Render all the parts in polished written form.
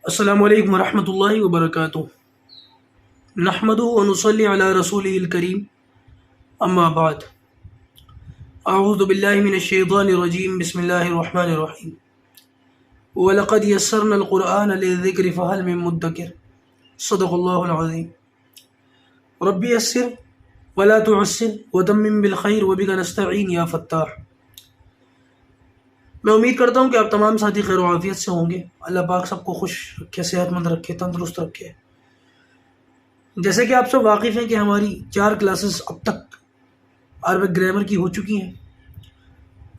السلام علیکم ورحمۃ اللہ وبرکاتہ۔ نحمدہ ونصلی علی رسولہ الکریم، اما بعد، اعوذ باللہ من الشیطان الرجیم، بسم اللہ الرحمن الرحیم۔ وَلَقَدْ يَسَّرْنَا الْقُرْآنَ لِلذِّكْرِ فَهَلْ مِن مُدَّكِرٍ صدق اللہ العظیم۔ رب یسر ولا تعسر وتمم بالخیر وبک نستعین یا فتاح۔ میں امید کرتا ہوں کہ آپ تمام ساتھی خیر و عافیت سے ہوں گے۔ اللہ پاک سب کو خوش رکھے، صحت مند رکھے، تندرست رکھے۔ جیسے کہ آپ سب واقف ہیں کہ ہماری 4 کلاسز اب تک عربک گرامر کی ہو چکی ہیں،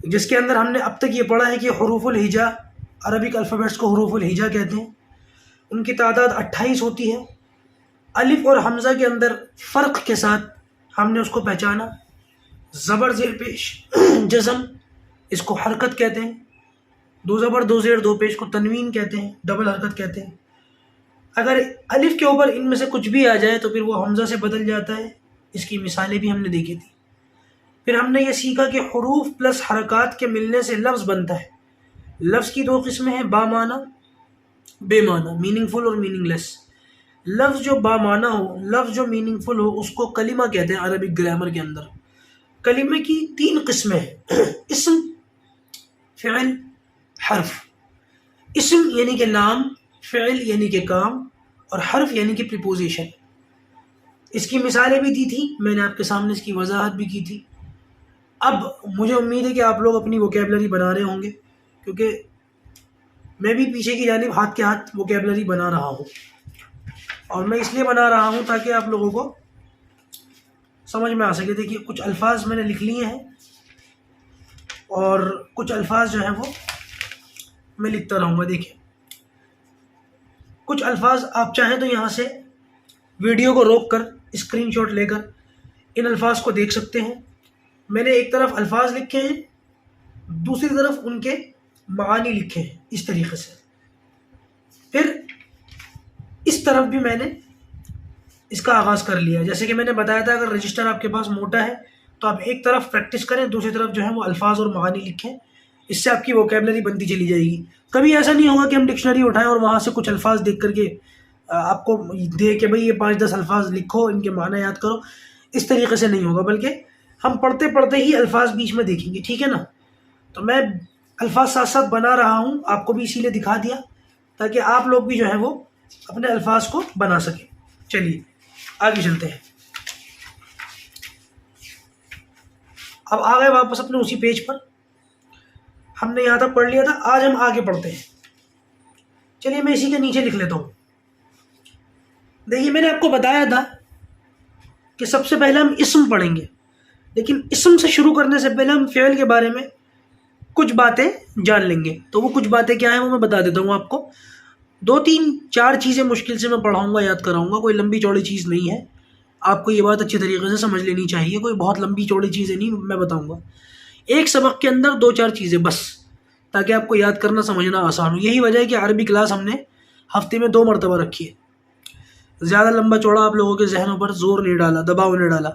جس کے اندر ہم نے اب تک یہ پڑھا ہے کہ حروف الہجا، عربک الفابیٹس کو حروف الہجا کہتے ہیں، ان کی تعداد 28 ہوتی ہے۔ الف اور حمزہ کے اندر فرق کے ساتھ ہم نے اس کو پہچانا۔ زبر زیر پیش جزم، اس کو حرکت کہتے ہیں۔ 2 زبر 2 زیر 2 پیش کو تنوین کہتے ہیں، ڈبل حرکت کہتے ہیں۔ اگر الف کے اوپر ان میں سے کچھ بھی آ جائے تو پھر وہ حمزہ سے بدل جاتا ہے۔ اس کی مثالیں بھی ہم نے دیکھی تھی۔ پھر ہم نے یہ سیکھا کہ حروف پلس حرکات کے ملنے سے لفظ بنتا ہے۔ لفظ کی 2 قسمیں ہیں، با معنی، بے معنی، میننگ فل اور میننگ لیس۔ لفظ جو با معنی ہو، لفظ جو میننگ فل ہو، اس کو کلمہ کہتے ہیں عربک گرامر کے اندر۔ کلمے کی 3 قسمیں ہیں، اسم، فعل، حرف۔ اسم یعنی کہ نام، فعل یعنی کہ کام، اور حرف یعنی کہ پریپوزیشن۔ اس کی مثالیں بھی دی تھی، میں نے آپ کے سامنے اس کی وضاحت بھی کی تھی۔ اب مجھے امید ہے کہ آپ لوگ اپنی ووکیبلری بنا رہے ہوں گے، کیونکہ میں بھی پیچھے کی جانب ہاتھ کے ہاتھ ووکیبلری بنا رہا ہوں، اور میں اس لیے بنا رہا ہوں تاکہ آپ لوگوں کو سمجھ میں آ سکے۔ دیکھیے کچھ الفاظ میں نے لکھ لیے ہیں، اور کچھ الفاظ جو ہیں وہ میں لکھتا رہوں گا۔ دیکھیں کچھ الفاظ آپ چاہیں تو یہاں سے ویڈیو کو روک کر اسکرین شاٹ لے کر ان الفاظ کو دیکھ سکتے ہیں۔ میں نے ایک طرف الفاظ لکھے ہیں، دوسری طرف ان کے معانی لکھے ہیں، اس طریقے سے۔ پھر اس طرف بھی میں نے اس کا آغاز کر لیا، جیسے کہ میں نے بتایا تھا اگر رجسٹر آپ کے پاس موٹا ہے تو آپ ایک طرف پریکٹس کریں، دوسری طرف جو ہے وہ الفاظ اور معانی لکھیں۔ اس سے آپ کی ووکیبلری بنتی چلی جائے گی۔ کبھی ایسا نہیں ہوگا کہ ہم ڈکشنری اٹھائیں اور وہاں سے کچھ الفاظ دیکھ کر کے آپ کو دے کہ بھئی یہ 5-10 الفاظ لکھو، ان کے معنی یاد کرو۔ اس طریقے سے نہیں ہوگا، بلکہ ہم پڑھتے پڑھتے ہی الفاظ بیچ میں دیکھیں گے، ٹھیک ہے نا؟ تو میں الفاظ ساتھ ساتھ بنا رہا ہوں، آپ کو بھی اسی لیے دکھا دیا تاکہ آپ لوگ بھی جو ہے وہ اپنے الفاظ کو بنا سکیں۔ چلیے آگے چلتے ہیں۔ اب آ گئے واپس اپنے اسی پیج پر، ہم نے یہاں تک پڑھ لیا تھا۔ آج ہم آگے پڑھتے ہیں۔ چلیے میں اسی کے نیچے لکھ لیتا ہوں۔ دیکھیے میں نے آپ کو بتایا تھا کہ سب سے پہلے ہم اسم پڑھیں گے، لیکن اسم سے شروع کرنے سے پہلے ہم فعل کے بارے میں کچھ باتیں جان لیں گے۔ تو وہ کچھ باتیں کیا ہیں وہ میں بتا دیتا ہوں آپ کو۔ 2-3-4 چیزیں مشکل سے میں پڑھاؤں گا، یاد کراؤں گا، کوئی لمبی چوڑی چیز نہیں ہے۔ آپ کو یہ بات اچھی طریقے سے سمجھ لینی چاہیے، کوئی بہت لمبی چوڑی چیزیں نہیں میں بتاؤں گا۔ ایک سبق کے اندر 2-4 چیزیں بس، تاکہ آپ کو یاد کرنا سمجھنا آسان ہو۔ یہی وجہ ہے کہ عربی کلاس ہم نے ہفتے میں 2 مرتبہ رکھی ہے۔ زیادہ لمبا چوڑا آپ لوگوں کے ذہنوں پر زور نہیں ڈالا، دباؤ نہیں ڈالا۔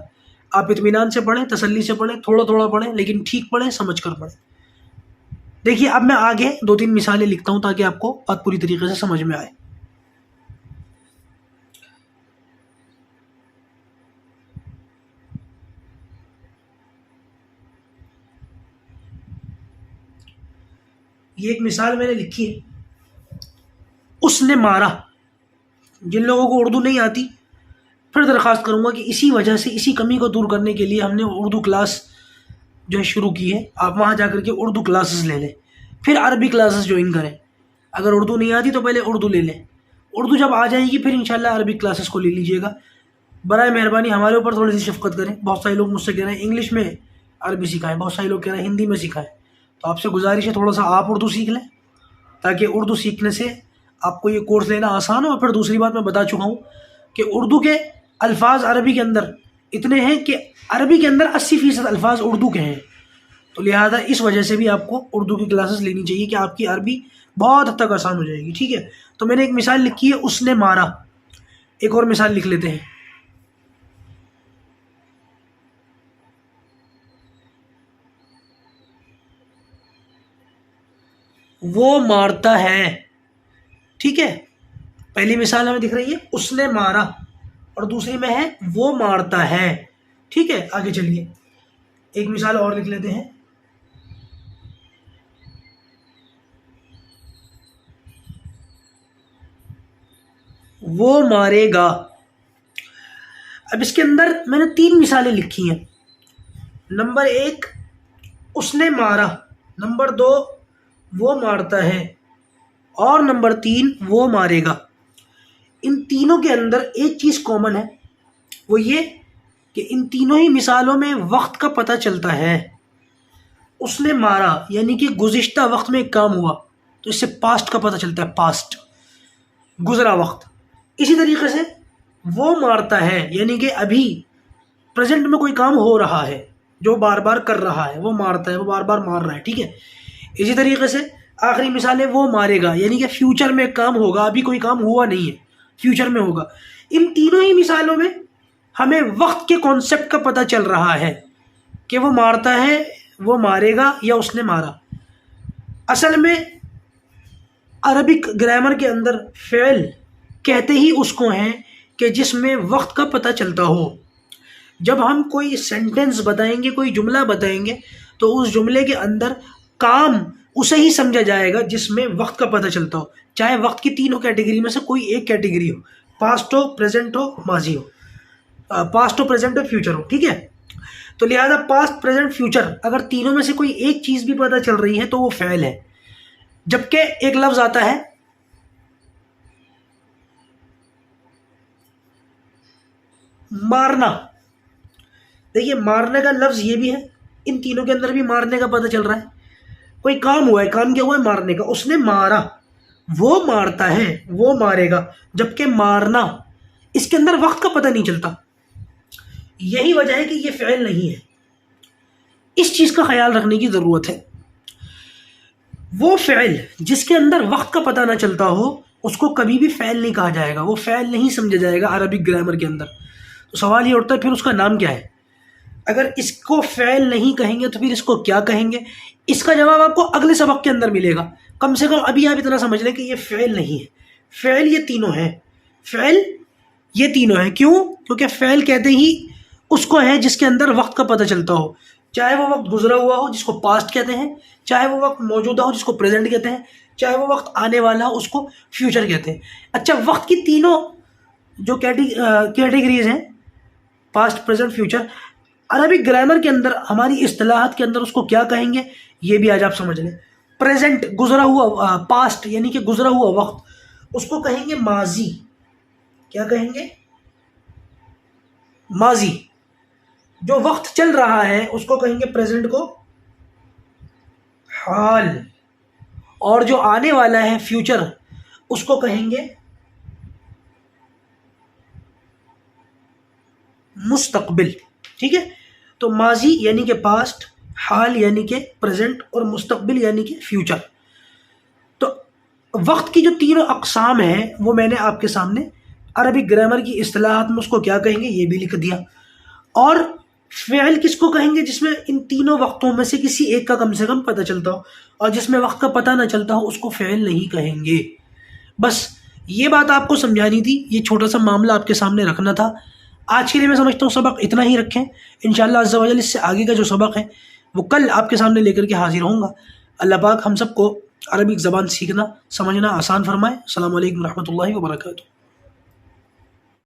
آپ اطمینان سے پڑھیں، تسلی سے پڑھیں، تھوڑا تھوڑا پڑھیں، لیکن ٹھیک پڑھیں، سمجھ کر پڑھیں۔ دیکھیے اب میں آگے 2-3 مثالیں لکھتا ہوں تاکہ آپ کو بات پوری طریقے سے سمجھ میں آئے۔ یہ ایک مثال میں نے لکھی ہے، اس نے مارا۔ جن لوگوں کو اردو نہیں آتی، پھر درخواست کروں گا کہ اسی وجہ سے، اسی کمی کو دور کرنے کے لیے ہم نے اردو کلاس جو ہے شروع کی ہے۔ آپ وہاں جا کر کے اردو کلاسز لے لیں، پھر عربی کلاسز جوائن کریں۔ اگر اردو نہیں آتی تو پہلے اردو لے لیں، اردو جب آ جائے گی پھر انشاءاللہ عربی کلاسز کو لے لیجیے گا۔ برائے مہربانی ہمارے اوپر تھوڑی سی شفقت کریں۔ بہت سارے لوگ مجھ سے کہہ رہے ہیں انگلش میں عربی سکھائیں، بہت سارے لوگ کہہ رہے ہیں ہندی میں سکھائیں۔ تو آپ سے گزارش ہے تھوڑا سا آپ اردو سیکھ لیں، تاکہ اردو سیکھنے سے آپ کو یہ کورس لینا آسان ہو۔ اور پھر دوسری بات میں بتا چکا ہوں کہ اردو کے الفاظ عربی کے اندر اتنے ہیں کہ عربی کے اندر 80% الفاظ اردو کے ہیں، تو لہذا اس وجہ سے بھی آپ کو اردو کی کلاسز لینی چاہیے کہ آپ کی عربی بہت حد تک آسان ہو جائے گی، ٹھیک ہے؟ تو میں نے ایک مثال لکھی ہے، اس نے مارا۔ ایک اور مثال لکھ لیتے ہیں۔ وہ مارتا ہے، ٹھیک ہے؟ پہلی مثال ہمیں دکھ رہی ہے اس نے مارا، اور دوسری میں ہے وہ مارتا ہے. ٹھیک ہے، آگے چلیے ایک مثال اور لکھ لیتے ہیں. وہ مارے گا. اب اس کے اندر میں نے 3 مثالیں لکھی ہیں. نمبر 1 اس نے مارا، نمبر 2 وہ مارتا ہے، اور نمبر 3 وہ مارے گا. ان تینوں کے اندر ایک چیز کامن ہے، وہ یہ کہ ان تینوں ہی مثالوں میں وقت کا پتہ چلتا ہے. اس نے مارا یعنی کہ گزشتہ وقت میں ایک کام ہوا، تو اس سے پاسٹ کا پتہ چلتا ہے، پاسٹ، گزرا وقت. اسی طریقے سے وہ مارتا ہے یعنی کہ ابھی پریزنٹ میں کوئی کام ہو رہا ہے جو بار بار کر رہا ہے، وہ مارتا ہے، وہ بار بار مار رہا ہے. ٹھیک ہے، اسی طریقے سے آخری مثال ہے وہ مارے گا یعنی کہ فیوچر میں ایک کام ہوگا، ابھی کوئی کام ہوا نہیں ہے، فیوچر میں ہوگا. ان تینوں ہی مثالوں میں ہمیں وقت کے کانسیپٹ کا پتہ چل رہا ہے کہ وہ مارتا ہے، وہ مارے گا، یا اس نے مارا. اصل میں عربک گرامر کے اندر فعل کہتے ہی اس کو ہیں کہ جس میں وقت کا پتہ چلتا ہو. جب ہم کوئی سینٹنس بتائیں گے، کوئی جملہ بتائیں گے، تو اس جملے کے اندر کام اسے ہی سمجھا جائے گا جس میں وقت کا پتہ چلتا ہو، چاہے وقت کی تینوں کیٹیگری میں سے کوئی ایک کیٹیگری ہو، پاسٹ ہو، پریزنٹ ہو، ماضی ہو، پاسٹ ہو، پریزنٹ ہو، فیوچر ہو. ٹھیک ہے، تو لہذا پاسٹ، پریزنٹ، فیوچر اگر تینوں میں سے کوئی ایک چیز بھی پتہ چل رہی ہے تو وہ فعل ہے. جبکہ ایک لفظ آتا ہے مارنا. دیکھیے مارنے کا لفظ یہ بھی ہے، ان تینوں کے اندر بھی مارنے کا پتہ چل رہا ہے. کوئی کام ہوا ہے، کام کیا ہوا ہے؟ مارنے کا. اس نے مارا، وہ مارتا ہے، وہ مارے گا. جبکہ مارنا اس کے اندر وقت کا پتہ نہیں چلتا. یہی وجہ ہے کہ یہ فعل نہیں ہے. اس چیز کا خیال رکھنے کی ضرورت ہے. وہ فعل جس کے اندر وقت کا پتہ نہ چلتا ہو اس کو کبھی بھی فعل نہیں کہا جائے گا، وہ فعل نہیں سمجھا جائے گا عربک گرامر کے اندر. تو سوال یہ اٹھتا ہے پھر اس کا نام کیا ہے؟ اگر اس کو فعل نہیں کہیں گے تو پھر اس کو کیا کہیں گے؟ اس کا جواب آپ کو اگلے سبق کے اندر ملے گا. کم سے کم ابھی آپ اتنا سمجھ لیں کہ یہ فعل نہیں ہے. فعل یہ تینوں ہیں، فعل یہ تینوں ہیں. کیوں؟ کیونکہ فعل کہتے ہی اس کو ہے جس کے اندر وقت کا پتہ چلتا ہو، چاہے وہ وقت گزرا ہوا ہو جس کو پاسٹ کہتے ہیں، چاہے وہ وقت موجودہ ہو جس کو پریزنٹ کہتے ہیں، چاہے وہ وقت آنے والا ہو اس کو فیوچر کہتے ہیں. اچھا، وقت کی تینوں جو کیٹیگریز ہیں، past, present, future, Arabic grammar کے اندر ہماری اصطلاحات کے اندر اس کو کیا کہیں گے یہ بھی آج آپ سمجھ لیں. پریزنٹ، گزرا ہوا، پاسٹ یعنی کہ گزرا ہوا وقت، اس کو کہیں گے ماضی. کیا کہیں گے؟ ماضی. جو وقت چل رہا ہے اس کو کہیں گے پریزنٹ کو حال، اور جو آنے والا ہے فیوچر اس کو کہیں گے مستقبل. ٹھیک ہے، تو ماضی یعنی کہ پاسٹ، حال یعنی کہ پریزنٹ، اور مستقبل یعنی کہ فیوچر. تو وقت کی جو تینوں اقسام ہیں وہ میں نے آپ کے سامنے عربک گرامر کی اصطلاحات میں اس کو کیا کہیں گے یہ بھی لکھ دیا. اور فعل کس کو کہیں گے؟ جس میں ان تینوں وقتوں میں سے کسی ایک کا کم سے کم پتہ چلتا ہو، اور جس میں وقت کا پتہ نہ چلتا ہو اس کو فعل نہیں کہیں گے. بس یہ بات آپ کو سمجھانی تھی، یہ چھوٹا سا معاملہ آپ کے سامنے رکھنا تھا. آج کے لیے میں سمجھتا ہوں سبق اتنا ہی رکھیں. انشاءاللہ عز و جل اس سے آگے کا جو سبق ہے وہ کل آپ کے سامنے لے کر کے حاضر ہوں گا. اللہ پاک ہم سب کو عربک زبان سیکھنا، سمجھنا آسان فرمائے. السلام علیکم ورحمۃ اللہ وبرکاتہ.